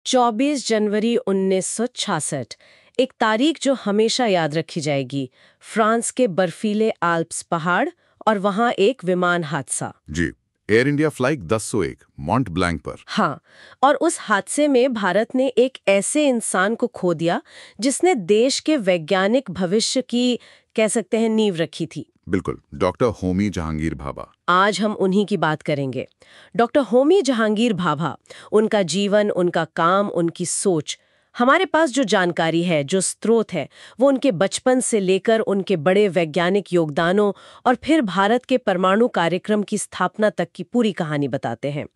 24 जनवरी 1966, एक तारीख जो हमेशा याद रखी जाएगी। फ्रांस के बर्फीले आल्प्स पहाड़ और वहां एक विमान हादसा। जी, Air India flight 1001 Mont Blanc पर। हाँ, और उस हादसे में भारत ने एक ऐसे इंसान को खो दिया जिसने देश के वैज्ञानिक भविष्य की, कह सकते हैं, नींव रखी थी। बिल्कुल, डॉक्टर होमी जहांगीर भाभा। आज हम उन्हीं की बात करेंगे। डॉक्टर होमी जहांगीर भाभा, उनका जीवन, उनका काम, उनकी सोच। हमारे पास जो जानकारी है, जो स्रोत है, वो उनके बचपन से लेकर उनके बड़े वैज्ञानिक योगदानों और फिर भारत के परमाणु कार्यक्रम की स्थापना तक की पूरी कहानी बताते हैं।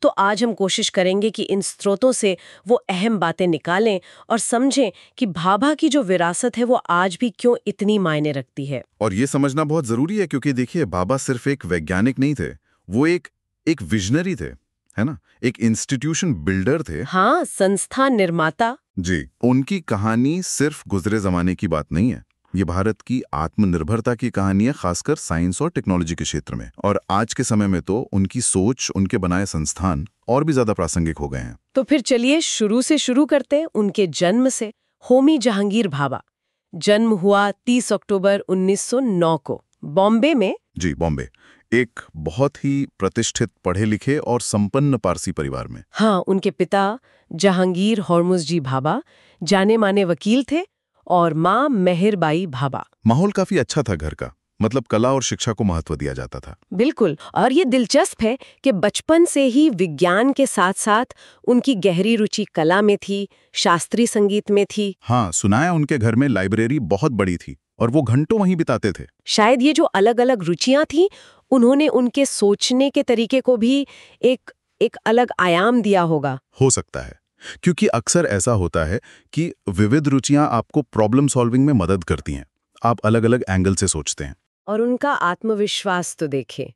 तो आज हम कोशिश करेंगे कि इन स्रोतों से वो अहम बातें निकालें और समझें कि भाभा की जो विरासत है वो आज भी क्यों इतनी मायने रखती है। और ये समझना बहुत जरूरी है क्योंकि देखिए, भाभा सिर्फ एक वैज्ञानिक नहीं थे, वो एक विजनरी थे, है ना? एक इंस्टीट्यूशन बिल्डर थे। हाँ, संस्था निर्माता। जी, उनकी कहानी सिर्फ गुजरे जमाने की बात नहीं है, ये भारत की आत्मनिर्भरता की कहानी है, खासकर साइंस और टेक्नोलॉजी के क्षेत्र में। और आज के समय में तो उनकी सोच, उनके बनाए संस्थान और भी ज्यादा प्रासंगिक हो गए हैं। तो फिर चलिए शुरू से शुरू करते हैं, उनके जन्म से। होमी जहांगीर भाभा जन्म हुआ 30 अक्टूबर 1909 को बॉम्बे में। जी, बॉम्बे, एक बहुत ही प्रतिष्ठित, पढ़े लिखे और संपन्न पारसी परिवार में। हाँ, उनके पिता जहांगीर हॉर्मुसजी भाभा जाने माने वकील थे और माँ मेहरबाई भाभा। माहौल काफी अच्छा था घर का, मतलब कला और शिक्षा को महत्व दिया जाता था। बिल्कुल, और ये दिलचस्प है कि बचपन से ही विज्ञान के साथ साथ उनकी गहरी रुचि कला में थी, शास्त्रीय संगीत में थी। हाँ, सुनाया उनके घर में लाइब्रेरी बहुत बड़ी थी और वो घंटों वहीं बिताते थे। शायद ये जो अलग अलग रुचियां थीं, उन्होंने उनके सोचने के तरीके को भी एक अलग आयाम दिया होगा। हो सकता है, क्योंकि अक्सर ऐसा होता है कि विविध रुचियां आपको प्रॉब्लम सॉल्विंग में मदद करती हैं। आप अलग अलग एंगल से सोचते हैं। और उनका आत्मविश्वास तो देखें,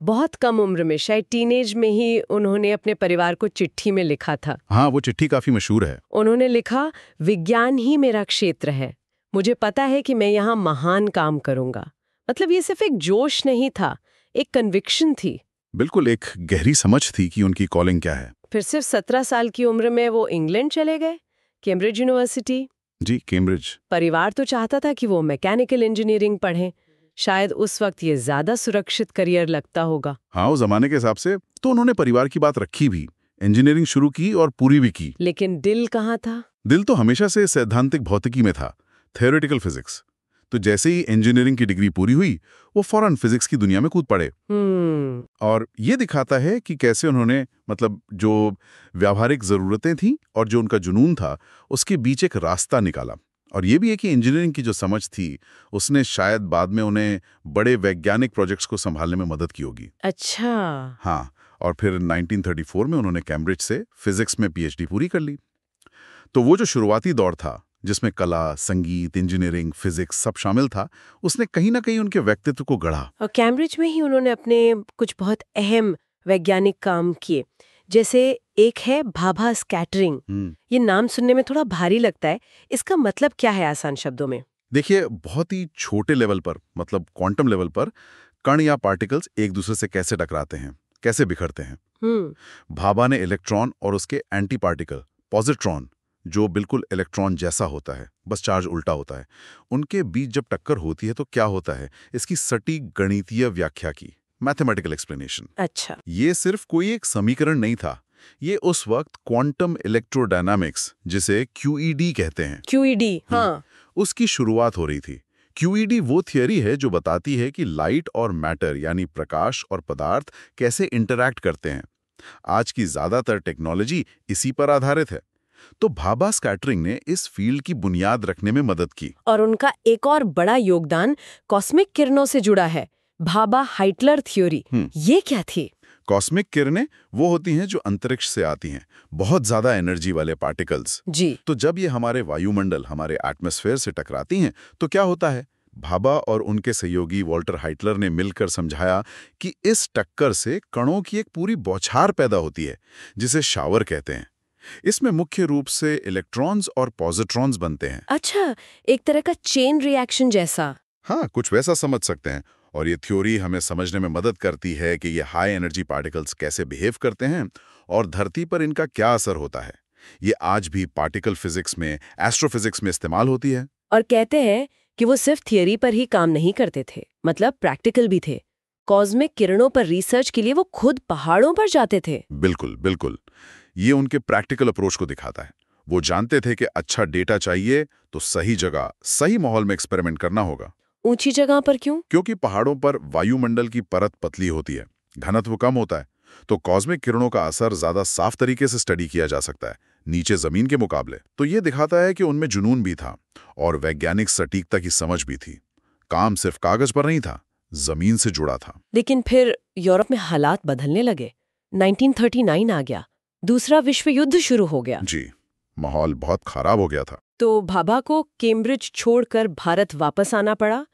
बहुत कम उम्र में, शायद टीनेज में ही उन्होंने अपने परिवार को चिट्ठी में लिखा था। हाँ, वो चिट्ठी काफी मशहूर है। उन्होंने लिखा, विज्ञान ही मेरा क्षेत्र है, मुझे पता है कि मैं यहाँ महान काम करूंगा। मतलब ये सिर्फ एक जोश नहीं था, एक कन्विक्शन थी। बिल्कुल, एक गहरी समझ थी कि उनकी कॉलिंग क्या है। फिर सिर्फ 17 साल की उम्र में वो इंग्लैंड चले गए, कैम्ब्रिज यूनिवर्सिटी। जी, कैम्ब्रिज। परिवार तो चाहता था कि वो मैकेनिकल इंजीनियरिंग पढ़ें। शायद उस वक्त ये ज्यादा सुरक्षित करियर लगता होगा। हाँ, उस जमाने के हिसाब से तो उन्होंने परिवार की बात रखी भी, इंजीनियरिंग शुरू की और पूरी भी की। लेकिन दिल कहाँ था? दिल तो हमेशा से सैद्धांतिक भौतिकी में था, थ्योरेटिकल फिजिक्स। तो जैसे ही इंजीनियरिंग की डिग्री पूरी हुई, वो फौरन फिजिक्स की दुनिया में कूद पड़े। और ये दिखाता है कि कैसे उन्होंने, मतलब जो व्यावहारिक जरूरतें थीं और जो उनका जुनून था, उसके बीच एक रास्ता निकाला। और ये भी है कि इंजीनियरिंग की जो समझ थी, उसने शायद बाद में उन्हें बड़े वैज्ञानिक प्रोजेक्ट्स को संभालने में मदद की होगी। अच्छा। हाँ, और फिर 1934 में उन्होंने कैम्ब्रिज से फिजिक्स में पीएचडी पूरी कर ली। तो वो जो शुरुआती दौर था, जिसमें कला, संगीत, इंजीनियरिंग, फिजिक्स सब शामिल था, उसने कहीं ना कहीं उनके व्यक्तित्व को गढ़ा। और कैम्ब्रिज में ही उन्होंने अपने कुछ बहुत अहम वैज्ञानिक काम किए, जैसे एक है भाभा स्कैटरिंग। ये नाम सुनने में थोड़ा भारी लगता है, इसका मतलब क्या है आसान शब्दों में? देखिए, बहुत ही छोटे लेवल पर, मतलब क्वांटम लेवल पर, कण या पार्टिकल्स एक दूसरे से कैसे टकराते हैं, कैसे बिखरते हैं। भाभा ने इलेक्ट्रॉन और उसके एंटी पार्टिकल पॉजिट्रॉन, जो बिल्कुल इलेक्ट्रॉन जैसा होता है, बस चार्ज उल्टा होता है, उनके बीच जब टक्कर होती है तो क्या होता है, इसकी सटीक गणितीय व्याख्या की, मैथमेटिकल एक्सप्लेनेशन। अच्छा। ये सिर्फ कोई एक समीकरण नहीं था, ये उस वक्त क्वांटम इलेक्ट्रोडायनामिक्स, जिसे QED कहते हैं, QED, हाँ, उसकी शुरुआत हो रही थी। QED वो थियरी है जो बताती है कि लाइट और मैटर, यानी प्रकाश और पदार्थ, कैसे इंटरैक्ट करते हैं। आज की ज्यादातर टेक्नोलॉजी इसी पर आधारित है। तो भाभा स्कैटरिंग ने इस फील्ड की बुनियाद रखने में मदद की। और उनका एक और बड़ा योगदान कॉस्मिक किरणों से जुड़ा है, भाभा हाइटलर थ्योरी। ये क्या थी? कॉस्मिक किरणें वो होती हैं जो अंतरिक्ष से आती हैं, बहुत ज्यादा एनर्जी वाले पार्टिकल्स। जी। तो जब ये हमारे वायुमंडल, हमारे एटमॉस्फेयर से टकराती हैं, तो क्या होता है? भाभा और उनके सहयोगी वॉल्टर हाइटलर ने मिलकर समझाया कि इस टक्कर से कणों की एक पूरी बौछार पैदा होती है, जिसे शावर कहते हैं। इसमें मुख्य रूप से इलेक्ट्रॉन्स और पॉजिट्रॉन्स बनते हैं। अच्छा, एक तरह का चेन रिएक्शन जैसा। हाँ, कुछ वैसा समझ सकते हैं। और ये थ्योरी हमें समझने में मदद करती है कि ये हाई एनर्जी पार्टिकल्स कैसे बिहेव करते हैं और धरती पर इनका क्या असर होता है। ये आज भी पार्टिकल फिजिक्स में, एस्ट्रोफिजिक्स में इस्तेमाल होती है। और कहते हैं कि वो सिर्फ थियरी पर ही काम नहीं करते थे, मतलब प्रैक्टिकल भी थे। कॉस्मिक किरणों पर रिसर्च के लिए वो खुद पहाड़ों पर जाते थे। बिल्कुल बिल्कुल, ये उनके प्रैक्टिकल अप्रोच को दिखाता है। वो जानते थे कि अच्छा डेटा चाहिए तो सही जगह, सही माहौल में एक्सपेरिमेंट करना होगा। ऊंची जगह पर क्यों? क्योंकि पहाड़ों पर वायुमंडल की परत पतली होती है, घनत्व कम होता है, तो कॉस्मिक किरणों का असर ज्यादा साफ तरीके से स्टडी किया जा सकता है नीचे जमीन के मुकाबले। तो ये दिखाता है कि उनमें जुनून भी था और वैज्ञानिक सटीकता की समझ भी थी। काम सिर्फ कागज पर नहीं था, जमीन से जुड़ा था। लेकिन फिर यूरोप में हालात बदलने लगे। 1939 आ गया, दूसरा विश्व युद्ध शुरू हो गया। जी, माहौल बहुत खराब हो गया था। तो भाभा को कैम्ब्रिज छोड़कर भारत वापस आना पड़ा।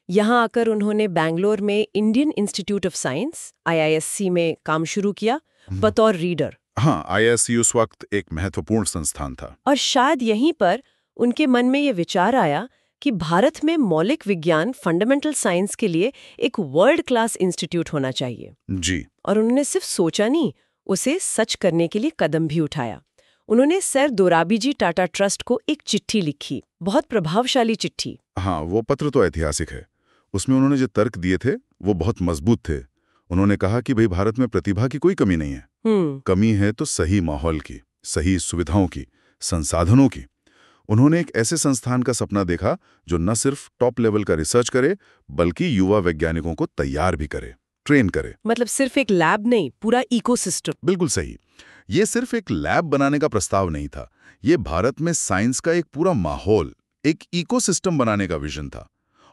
यहाँ आकर उन्होंने बैंगलोर में Indian institute of science IISc में काम शुरू किया बतौर रीडर। हाँ, IISc उस वक्त एक महत्वपूर्ण संस्थान था। और शायद यहीं पर उनके मन में ये विचार आया कि भारत में मौलिक विज्ञान, फंडामेंटल साइंस के लिए एक वर्ल्ड क्लास इंस्टीट्यूट होना चाहिए। जी। और उन्होंने सिर्फ सोचा नहीं, उसे सच करने के लिए कदम भी उठाया। उन्होंने सर दोराबजी टाटा ट्रस्ट को एक चिट्ठी लिखी, बहुत प्रभावशाली चिट्ठी। हाँ, वो पत्र तो ऐतिहासिक है। उसमें उन्होंने जो तर्क दिए थे वो बहुत मजबूत थे। उन्होंने कहा कि भाई भारत में प्रतिभा की कोई कमी नहीं है, कमी है तो सही माहौल की, सही सुविधाओं की, संसाधनों की। उन्होंने एक ऐसे संस्थान का सपना देखा जो न सिर्फ टॉप लेवल का रिसर्च करे बल्कि युवा वैज्ञानिकों को तैयार भी करे, ट्रेन करे। मतलब सिर्फ एक लैब नहीं, पूरा इकोसिस्टम। बिल्कुल सही। ये सिर्फ एक लैब बनाने का प्रस्ताव नहीं था, ये भारत में साइंस का एक पूरा माहौल, एक इकोसिस्टम बनाने का विजन था।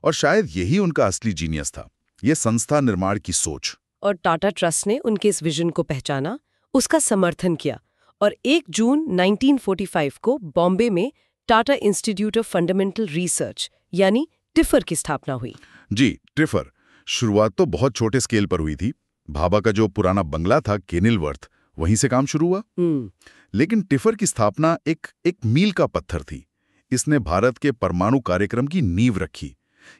और शायद यही उनका असली जीनियस था, ये संस्था निर्माण की सोच। और टाटा ट्रस्ट ने उनके इस विजन को पहचाना, उसका समर्थन किया और 1 जून 1945 को बॉम्बे में Tata institute of fundamental research यानी टिफर की स्थापना हुई। जी, टिफर। शुरुआत तो बहुत छोटे स्केल पर हुई थी। भाभा का जो पुराना बंगला था केनिलवर्थ, वहीं से काम शुरू हुआ। लेकिन टिफर की स्थापना एक मील का पत्थर थी। इसने भारत के परमाणु कार्यक्रम की नींव रखी।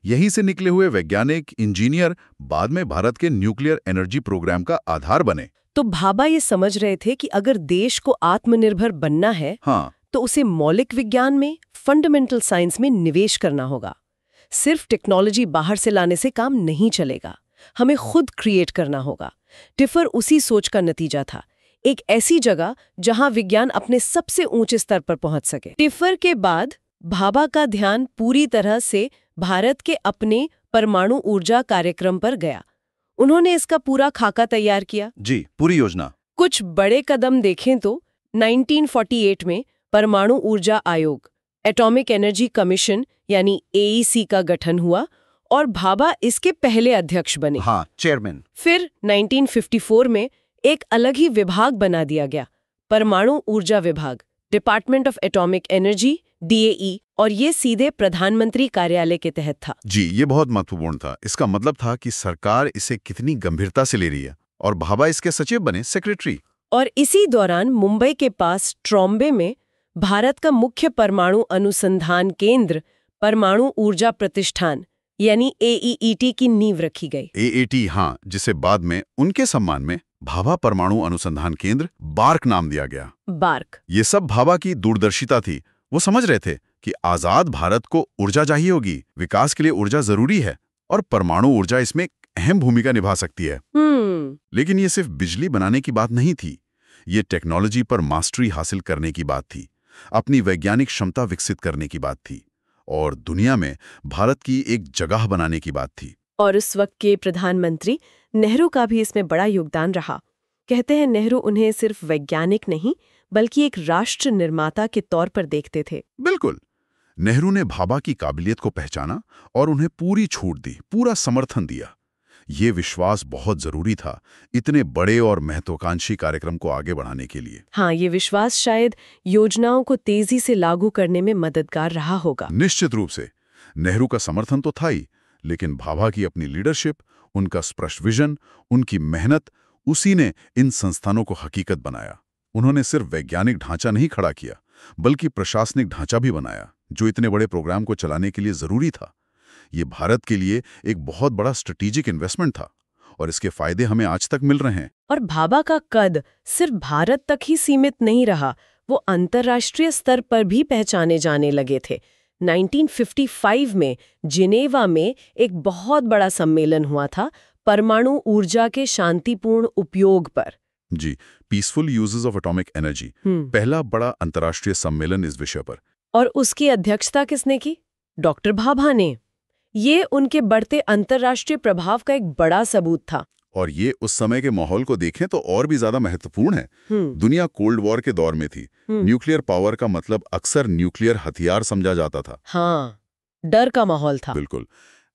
यहीं से निकले हुए वैज्ञानिक, इंजीनियर बाद में भारत के न्यूक्लियर एनर्जी प्रोग्राम का आधार बने। तो भाभा ये समझ रहे थे कि अगर देश को आत्मनिर्भर बनना है, हाँ, तो उसे मौलिक विज्ञान में, फंडामेंटल साइंस में निवेश करना होगा। सिर्फ टेक्नोलॉजी बाहर से लाने से काम नहीं चलेगा, हमें खुद क्रिएट करना होगा। टिफर उसी सोच का नतीजा था, एक ऐसी जगह जहां विज्ञान अपने सबसे ऊंचे स्तर पर पहुंच सके। टिफर के बाद भाभा का ध्यान पूरी तरह से भारत के अपने परमाणु ऊर्जा कार्यक्रम पर गया। उन्होंने इसका पूरा खाका तैयार किया। जी, पूरी योजना। कुछ बड़े कदम देखें तो 1948 में परमाणु ऊर्जा आयोग, एटॉमिक एनर्जी कमीशन यानी AEC का गठन हुआ और भाभा इसके पहले अध्यक्ष बने। हाँ, चेयरमैन। फिर 1954 में एक अलग ही विभाग बना दिया गया, परमाणु ऊर्जा विभाग, department of atomic energy, DAE, और ये सीधे प्रधानमंत्री कार्यालय के तहत था। जी, ये बहुत महत्वपूर्ण था। इसका मतलब था कि सरकार इसे कितनी गंभीरता से ले रही है, और भाभा इसके सचिव बने, सेक्रेटरी। और इसी दौरान मुंबई के पास ट्रॉम्बे में भारत का मुख्य परमाणु अनुसंधान केंद्र, परमाणु ऊर्जा प्रतिष्ठान यानी AEET की नींव रखी गई। AET, हाँ, जिसे बाद में उनके सम्मान में भाभा परमाणु अनुसंधान केंद्र, बार्क नाम दिया गया। बार्क। ये सब भाभा की दूरदर्शिता थी। वो समझ रहे थे कि आजाद भारत को ऊर्जा चाहिए होगी, विकास के लिए ऊर्जा जरूरी है और परमाणु ऊर्जा इसमें एक अहम भूमिका निभा सकती है। लेकिन ये सिर्फ बिजली बनाने की बात नहीं थी, ये टेक्नोलॉजी पर मास्टरी हासिल करने की बात थी, अपनी वैज्ञानिक क्षमता विकसित करने की बात थी और दुनिया में भारत की एक जगह बनाने की बात थी। और उस वक्त के प्रधानमंत्री नेहरू का भी इसमें बड़ा योगदान रहा। कहते हैं नेहरू उन्हें सिर्फ वैज्ञानिक नहीं बल्कि एक राष्ट्र निर्माता के तौर पर देखते थे। बिल्कुल। नेहरू ने भाभा की काबिलियत को पहचाना और उन्हें पूरी छूट दी, पूरा समर्थन दिया। ये विश्वास बहुत जरूरी था इतने बड़े और महत्वाकांक्षी कार्यक्रम को आगे बढ़ाने के लिए। हाँ, ये विश्वास शायद योजनाओं को तेजी से लागू करने में मददगार रहा होगा। निश्चित रूप से। नेहरू का समर्थन तो था ही, लेकिन भाभा की अपनी लीडरशिप, उनका स्पष्ट विजन, उनकी मेहनत, उसी ने इन संस्थानों को हकीकत बनाया। उन्होंने सिर्फ वैज्ञानिक ढांचा नहीं खड़ा किया, बल्कि प्रशासनिक ढांचा भी बनाया, जो इतने बड़े प्रोग्राम को चलाने के लिए जरूरी था। ये भारत के लिए एक बहुत बड़ा स्ट्रेटेजिक इन्वेस्टमेंट था और इसके फायदे हमें आज तक मिल रहे हैं। और भाभा का कद सिर्फ भारत तक ही सीमित नहीं रहा, वो अंतर्राष्ट्रीय स्तर पर भी पहचाने जाने लगे थे। 1955 में जिनेवा में एक बहुत बड़ा सम्मेलन हुआ था परमाणु ऊर्जा के शांतिपूर्ण उपयोग पर। जी, peaceful uses of atomic energy, पहला बड़ा अंतर्राष्ट्रीय सम्मेलन इस विषय पर। और उसकी अध्यक्षता किसने की? डॉक्टर भाभा ने। ये उनके बढ़ते अंतर्राष्ट्रीय प्रभाव का एक बड़ा सबूत था। और ये उस समय के माहौल को देखें तो और भी ज्यादा महत्वपूर्ण है। दुनिया कोल्ड वॉर के दौर में थी। न्यूक्लियर पावर का मतलब अक्सर न्यूक्लियर हथियार समझा जाता था। हाँ, डर का माहौल था। बिल्कुल।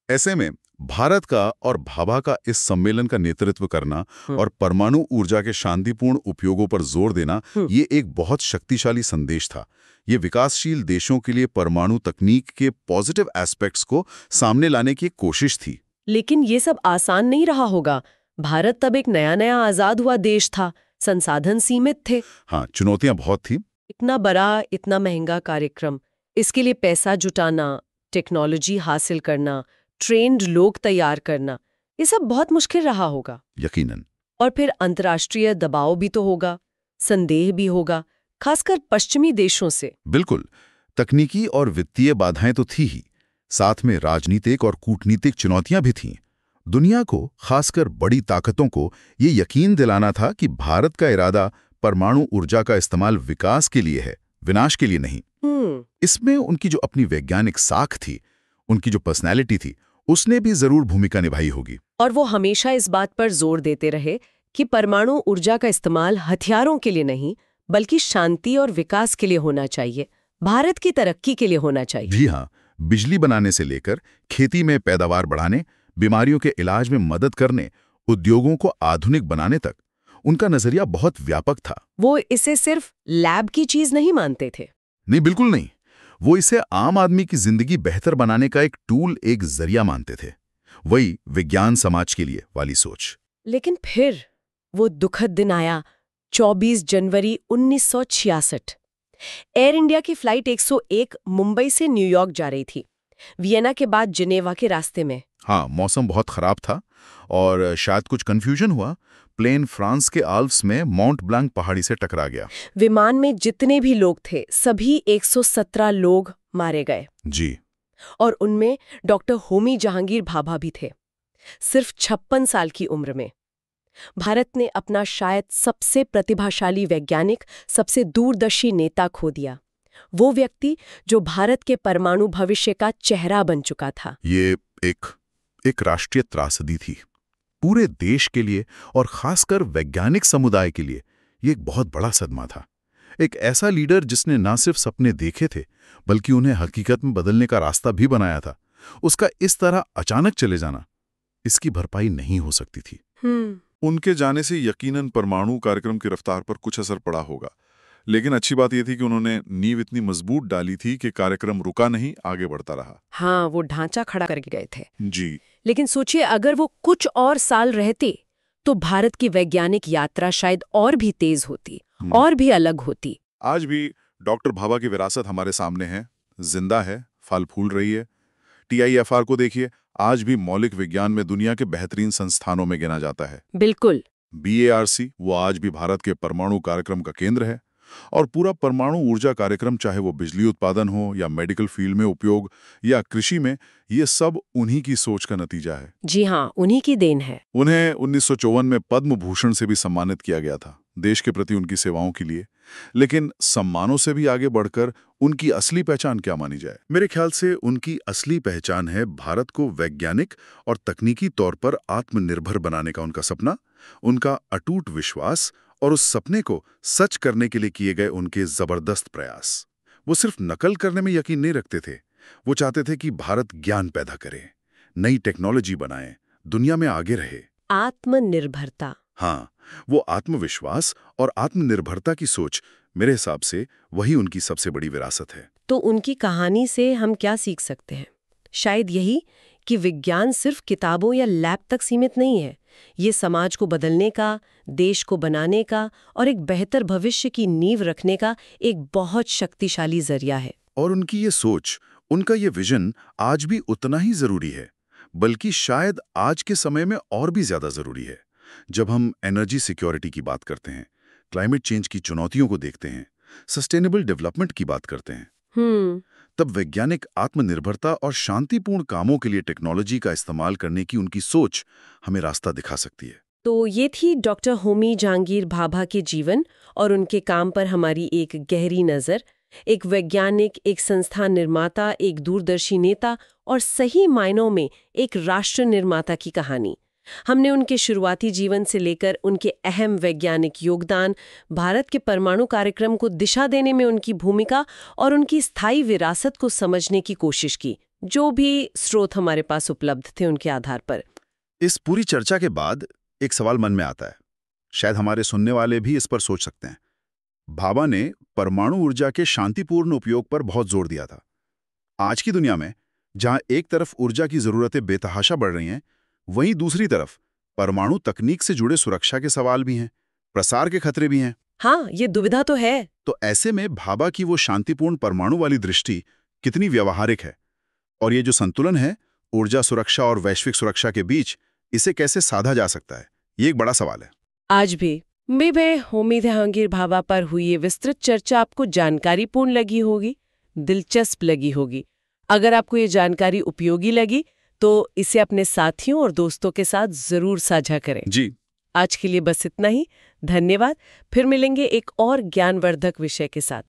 ऐसे में भारत का और भाभा का इस सम्मेलन का नेतृत्व करना और परमाणु ऊर्जा के शांतिपूर्ण उपयोगों पर जोर देना, ये एक बहुत शक्तिशाली संदेश था। ये विकासशील देशों के लिए परमाणु तकनीक के पॉजिटिव एस्पेक्ट्स को सामने लाने की एक कोशिश थी। लेकिन ये सब आसान नहीं रहा होगा। भारत तब एक नया आजाद हुआ देश था, संसाधन सीमित थे। हाँ, चुनौतियां बहुत थी। इतना बड़ा, इतना महंगा कार्यक्रम, इसके लिए पैसा जुटाना, टेक्नोलॉजी हासिल करना, ट्रेन्ड लोग तैयार करना, ये सब बहुत मुश्किल रहा होगा। यकीनन। और फिर अंतर्राष्ट्रीय दबाव भी तो होगा, संदेह भी होगा, खासकर पश्चिमी देशों से। बिल्कुल। तकनीकी और वित्तीय बाधाएं तो थी ही, साथ में राजनीतिक और कूटनीतिक चुनौतियां भी थीं। दुनिया को, खासकर बड़ी ताकतों को, ये यकीन दिलाना था कि भारत का इरादा परमाणु ऊर्जा का इस्तेमाल विकास के लिए है, विनाश के लिए नहीं। इसमें उनकी जो अपनी वैज्ञानिक साख थी, उनकी जो पर्सनैलिटी थी, उसने भी जरूर भूमिका निभाई होगी। और वो हमेशा इस बात पर जोर देते रहे कि परमाणु ऊर्जा का इस्तेमाल हथियारों के लिए नहीं, बल्कि शांति और विकास के लिए होना चाहिए, भारत की तरक्की के लिए होना चाहिए। जी हाँ, बिजली बनाने से लेकर खेती में पैदावार बढ़ाने, बीमारियों के इलाज में मदद करने, उद्योगों को आधुनिक बनाने तक उनका नजरिया बहुत व्यापक था। वो इसे सिर्फ लैब की चीज नहीं मानते थे। नहीं, बिल्कुल नहीं। वो इसे आम आदमी की जिंदगी बेहतर बनाने का एक टूल, एक जरिया मानते थे। वही विज्ञान समाज के लिए वाली सोच। लेकिन फिर वो दुखद दिन आया, 24 जनवरी 1966। एयर इंडिया की फ्लाइट 101 मुंबई से न्यूयॉर्क जा रही थी, वियना के बाद जिनेवा के रास्ते में। हाँ, मौसम बहुत खराब था और शायद कुछ कंफ्यूजन हुआ। प्लेन फ्रांस के आल्प्स में माउंट ब्लांक पहाड़ी से टकरा गया। विमान में जितने भी लोग थे, सभी 117 लोग मारे गए। जी। और उनमें डॉक्टर होमी जहांगीर भाभा भी थे, सिर्फ 56 साल की उम्र में। भारत ने अपना शायद सबसे प्रतिभाशाली वैज्ञानिक, सबसे दूरदर्शी नेता खो दिया। वो व्यक्ति जो भारत के परमाणु भविष्य का चेहरा बन चुका था। ये एक राष्ट्रीय त्रासदी थी, पूरे देश के लिए और खासकर वैज्ञानिक समुदाय के लिए ये एक बहुत बड़ा सदमा था। एक ऐसा लीडर जिसने न सिर्फ सपने देखे थे, बल्कि उन्हें हकीकत में बदलने का रास्ता भी बनाया था। उसका इस तरह अचानक चले जाना, इसकी भरपाई नहीं हो सकती थी। उनके जाने से यकीनन परमाणु कार्यक्रम की रफ्तार पर कुछ असर पड़ा होगा, लेकिन अच्छी बात यह थी कि उन्होंने नींव इतनी मजबूत डाली थी कि कार्यक्रम रुका नहीं, आगे बढ़ता रहा। हाँ, वो ढांचा खड़ा करके गए थे। जी। लेकिन सोचिए, अगर वो कुछ और साल रहते तो भारत की वैज्ञानिक यात्रा शायद और भी तेज होती, और भी अलग होती। आज भी डॉक्टर भाभा की विरासत हमारे सामने है, जिंदा है, फल फूल रही है। TIFR को देखिए, आज भी मौलिक विज्ञान में दुनिया के बेहतरीन संस्थानों में गिना जाता है। बिल्कुल। BARC वो आज भी भारत के परमाणु कार्यक्रम का केंद्र है। और पूरा परमाणु ऊर्जा कार्यक्रम, चाहे वो बिजली उत्पादन हो या मेडिकल फील्ड में उपयोग या कृषि में, ये सब उन्हीं की सोच का नतीजा है। जी हाँ, उन्हीं की देन है। उन्हें 1954 में पद्म भूषण से भी सम्मानित किया गया था, देश के प्रति उनकी सेवाओं के लिए। लेकिन सम्मानों से भी आगे बढ़कर उनकी असली पहचान क्या मानी जाए? मेरे ख्याल से उनकी असली पहचान है भारत को वैज्ञानिक और तकनीकी तौर पर आत्मनिर्भर बनाने का उनका सपना, उनका अटूट विश्वास और उस सपने को सच करने के लिए किए गए उनके जबरदस्त प्रयास। वो सिर्फ नकल करने में यकीन नहीं रखते थे, वो चाहते थे कि भारत ज्ञान पैदा करे, नई टेक्नोलॉजी बनाए, दुनिया में आगे रहे। आत्मनिर्भरता। हाँ, वो आत्मविश्वास और आत्मनिर्भरता की सोच, मेरे हिसाब से वही उनकी सबसे बड़ी विरासत है। तो उनकी कहानी से हम क्या सीख सकते हैं? शायद यही कि विज्ञान सिर्फ किताबों या लैब तक सीमित नहीं है। ये समाज को बदलने का, देश को बनाने का और एक बेहतर भविष्य की नींव रखने का एक बहुत शक्तिशाली जरिया है। और उनकी ये सोच, उनका ये विजन आज भी उतना ही जरूरी है, बल्कि शायद आज के समय में और भी ज्यादा जरूरी है। जब हम एनर्जी सिक्योरिटी की बात करते हैं, क्लाइमेट चेंज की चुनौतियों को देखते हैं, सस्टेनेबल डेवलपमेंट की बात करते हैं, तब वैज्ञानिक आत्मनिर्भरता और शांतिपूर्ण कामों के लिए टेक्नोलॉजी का इस्तेमाल करने की उनकी सोच हमें रास्ता दिखा सकती है। तो ये थी डॉक्टर होमी जहांगीर भाभा के जीवन और उनके काम पर हमारी एक गहरी नज़र। एक वैज्ञानिक, एक संस्थान निर्माता, एक दूरदर्शी नेता और सही मायनों में एक राष्ट्र निर्माता की कहानी। हमने उनके शुरुआती जीवन से लेकर उनके अहम वैज्ञानिक योगदान, भारत के परमाणु कार्यक्रम को दिशा देने में उनकी भूमिका और उनकी स्थायी विरासत को समझने की कोशिश की, जो भी स्रोत हमारे पास उपलब्ध थे उनके आधार पर। इस पूरी चर्चा के बाद एक सवाल मन में आता है, शायद हमारे सुनने वाले भी इस पर सोच सकते हैं। भाभा ने परमाणु ऊर्जा के शांतिपूर्ण उपयोग पर बहुत जोर दिया था। आज की दुनिया में जहां एक तरफ ऊर्जा की जरूरतें बेतहाशा बढ़ रही हैं, वहीं दूसरी तरफ परमाणु तकनीक से जुड़े सुरक्षा के सवाल भी हैं, प्रसार के खतरे भी हैं। हाँ, ये दुविधा तो है। तो ऐसे में भाभा की वो शांतिपूर्ण परमाणु वाली दृष्टि कितनी व्यावहारिक है, और ये जो संतुलन है ऊर्जा सुरक्षा और वैश्विक सुरक्षा के बीच, इसे कैसे साधा जा सकता है, ये एक बड़ा सवाल है। आज भी मैं होमी जहांगीर भाभा पर हुई ये विस्तृत चर्चा आपको जानकारीपूर्ण लगी होगी, दिलचस्प लगी होगी। अगर आपको ये जानकारी उपयोगी लगी तो इसे अपने साथियों और दोस्तों के साथ जरूर साझा करें। जी, आज के लिए बस इतना ही। धन्यवाद। फिर मिलेंगे एक और ज्ञानवर्धक विषय के साथ।